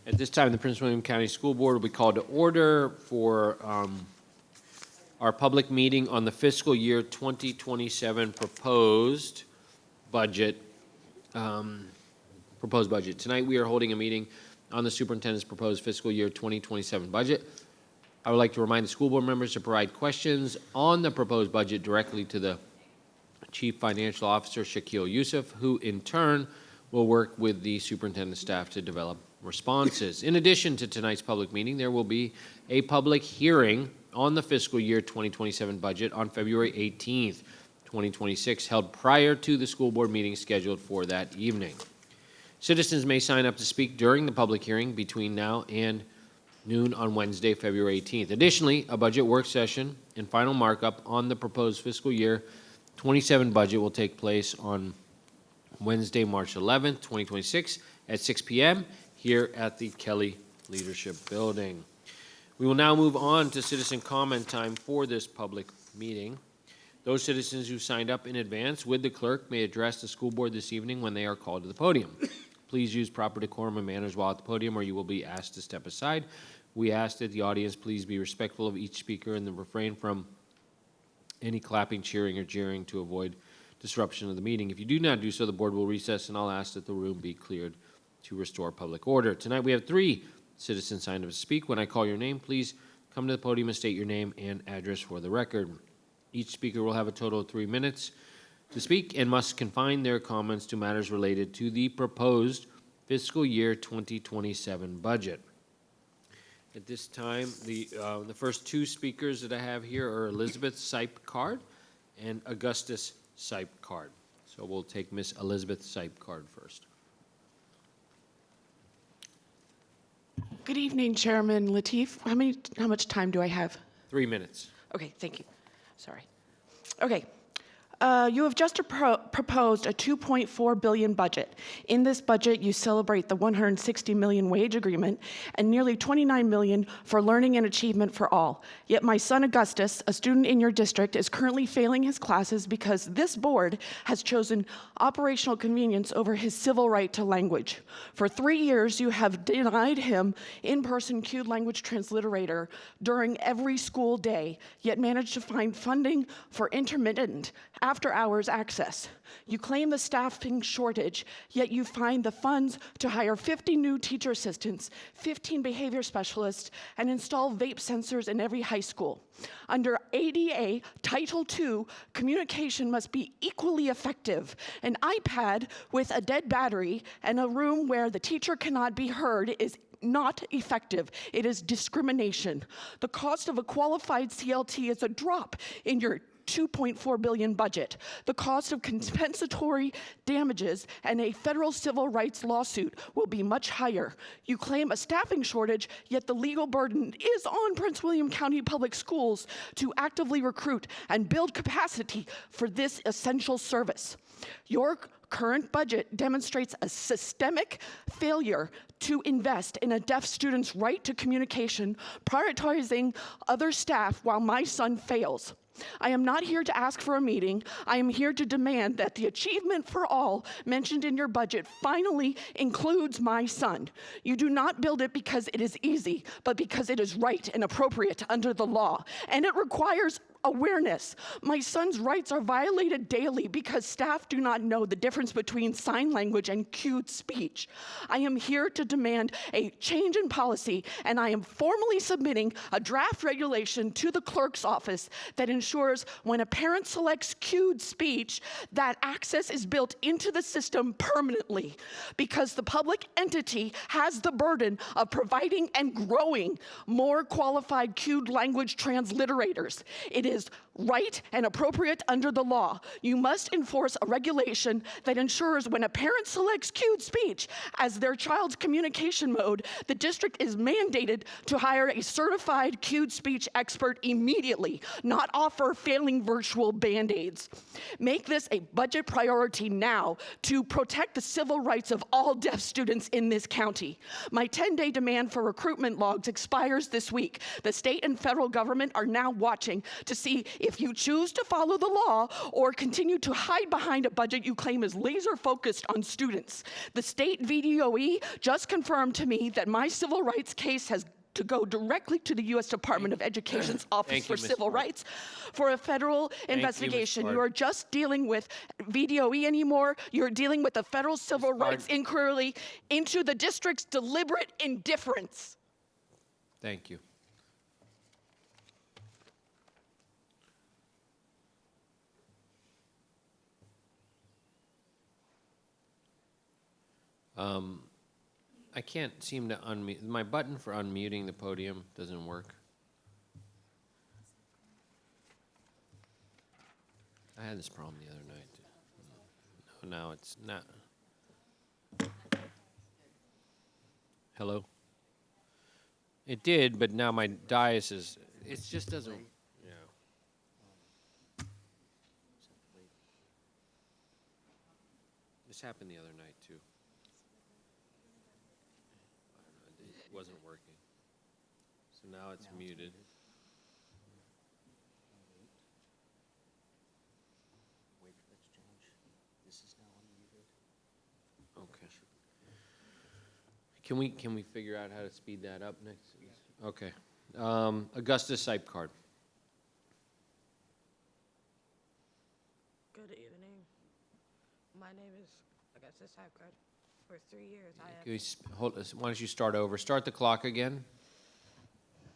At this time, the Prince William County School Board will be called to order for our public meeting on the fiscal year 2027 proposed budget. Tonight, we are holding a meeting on the superintendent's proposed fiscal year 2027 budget. I would like to remind the school board members to provide questions on the proposed budget directly to the Chief Financial Officer, Shakil Youssef, who in turn will work with the superintendent staff to develop responses. In addition to tonight's public meeting, there will be a public hearing on the fiscal year 2027 budget on February 18th, 2026, held prior to the school board meeting scheduled for that evening. Citizens may sign up to speak during the public hearing between now and noon on Wednesday, February 18th. Additionally, a budget work session and final markup on the proposed fiscal year 27 budget will take place on Wednesday, March 11th, 2026 at 6 p.m. here at the Kelly Leadership Building. We will now move on to citizen comment time for this public meeting. Those citizens who signed up in advance with the clerk may address the school board this evening when they are called to the podium. Please use proper decorum and manners while at the podium, or you will be asked to step aside. We ask that the audience please be respectful of each speaker and then refrain from any clapping, cheering, or jeering to avoid disruption of the meeting. If you do not do so, the board will recess, and I'll ask that the room be cleared to restore public order. Tonight, we have 3 citizens signed up to speak. When I call your name, please come to the podium and state your name and address for the record. Each speaker will have a total of 3 minutes to speak and must confine their comments to matters related to the proposed fiscal year 2027 budget. At this time, the first 2 speakers that I have here are Elizabeth Sipe-Card and Augustus Sipe-Card. So we'll take Miss Elizabeth Sipe-Card first. Good evening, Chairman Lateef. How much time do I have? 3 minutes. Okay, thank you. Sorry. Okay. You have just proposed a $2.4 billion budget. In this budget, you celebrate the $160 million wage agreement and nearly $29 million for learning and achievement for all. Yet my son Augustus, a student in your district, is currently failing his classes because this board has chosen operational convenience over his civil right to language. For 3 years, you have denied him in-person cued language transliterator during every school day, yet managed to find funding for intermittent after-hours access. You claim the staffing shortage, yet you find the funds to hire 50 new teacher assistants, 15 behavior specialists, and install vape sensors in every high school. Under ADA Title II, communication must be equally effective. An iPad with a dead battery and a room where the teacher cannot be heard is not effective. It is discrimination. The cost of a qualified CLT is a drop in your $2.4 billion budget. The cost of compensatory damages and a federal civil rights lawsuit will be much higher. You claim a staffing shortage, yet the legal burden is on Prince William County Public Schools to actively recruit and build capacity for this essential service. Your current budget demonstrates a systemic failure to invest in a deaf student's right to communication, prioritizing other staff while my son fails. I am not here to ask for a meeting. I am here to demand that the achievement for all mentioned in your budget finally includes my son. You do not build it because it is easy, but because it is right and appropriate under the law. And it requires awareness. My son's rights are violated daily because staff do not know the difference between sign language and cued speech. I am here to demand a change in policy, and I am formally submitting a draft regulation to the clerk's office that ensures when a parent selects cued speech, that access is built into the system permanently, because the public entity has the burden of providing and growing more qualified cued language transliterators. It is right and appropriate under the law. You must enforce a regulation that ensures when a parent selects cued speech as their child's communication mode, the district is mandated to hire a certified cued speech expert immediately, not offer failing virtual Band-Aids. Make this a budget priority now to protect the civil rights of all deaf students in this county. My 10-day demand for recruitment logs expires this week. The state and federal government are now watching to see If you choose to follow the law or continue to hide behind a budget you claim is laser focused on students, the state VDOE just confirmed to me that my civil rights case has to go directly to the U.S. Department of Education's Office Thank for you, Ms. Civil Park. Rights for a federal Ms. investigation. Park. You are just dealing with VDOE anymore. You're dealing with a federal civil Ms. Park. rights inquiry into the district's deliberate indifference. Thank you. I can't seem to unmute. My button for unmuting the podium doesn't work. I had this problem the other night. No, now it's not. Hello? It did, but now my dais is, it just doesn't, yeah. This happened the other night, too. I don't know, it wasn't working. So now it's muted. Wait for that to change. This is now unmuted. Okay. Can we figure out how to speed that up next? Okay. Augustus Sipe card. Good evening. My name is Augustus Hypecard. For 3 years, I Can we have... hold, why don't you start over? Start the clock again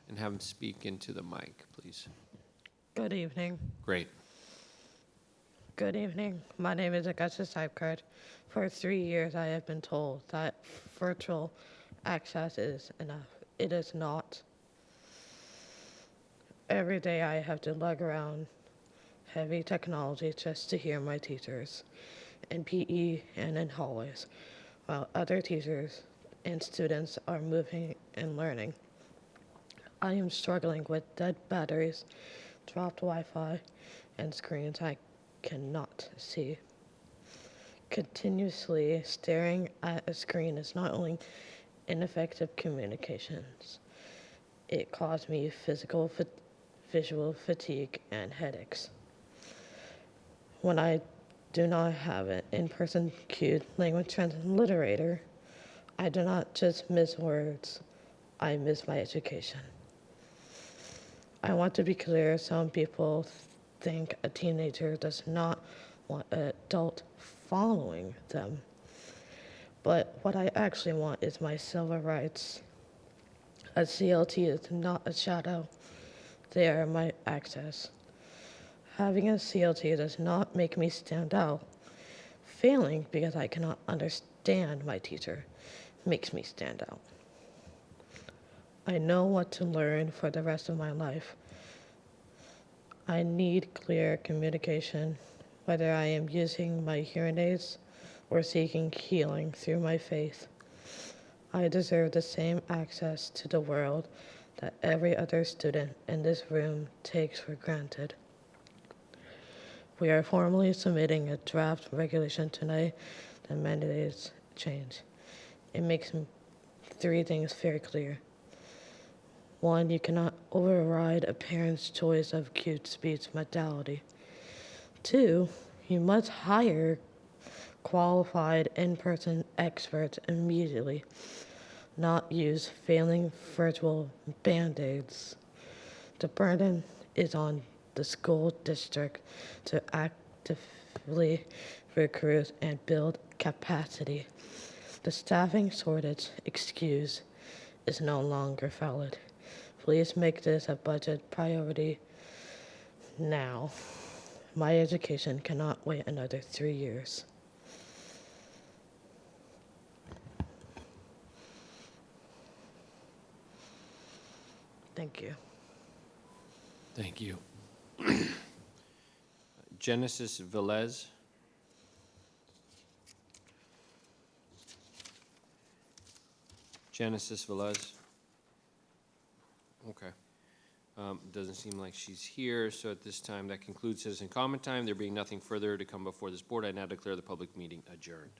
and have him speak into the mic, please. Good evening. Great. Good evening. My name is Augustus Hypecard. For 3 years, I have been told that virtual access is enough. It is not. Every day, I have to lug around heavy technology just to hear my teachers in PE and in hallways, while other teachers and students are moving and learning. I am struggling with dead batteries, dropped Wi-Fi, and screens I cannot see. Continuously staring at a screen is not only ineffective communications, it caused me visual fatigue and headaches. When I do not have an in-person cued language transliterator, I do not just miss words, I miss my education. I want to be clear, some people think a teenager does not want an adult following them. But what I actually want is my civil rights. A CLT is not a shadow. They are my access. Having a CLT does not make me stand out. Failing because I cannot understand my teacher makes me stand out. I know what to learn for the rest of my life. I need clear communication, whether I am using my hearing aids or seeking healing through my faith. I deserve the same access to the world that every other student in this room takes for granted. We are formally submitting a draft regulation tonight that mandates change. It makes 3 things very clear. 1, you cannot override a parent's choice of acute speech modality. 2, you must hire qualified in-person experts immediately, not use failing virtual band-aids. The burden is on the school district to actively recruit and build capacity. The staffing shortage excuse is no longer valid. Please make this a budget priority now. My education cannot wait another 3 years. Thank you. Thank you. Genesis Velez. Genesis Velez. Okay. Doesn't seem like she's here, so at this time, that concludes citizen comment time. There being nothing further to come before this board, I now declare the public meeting adjourned.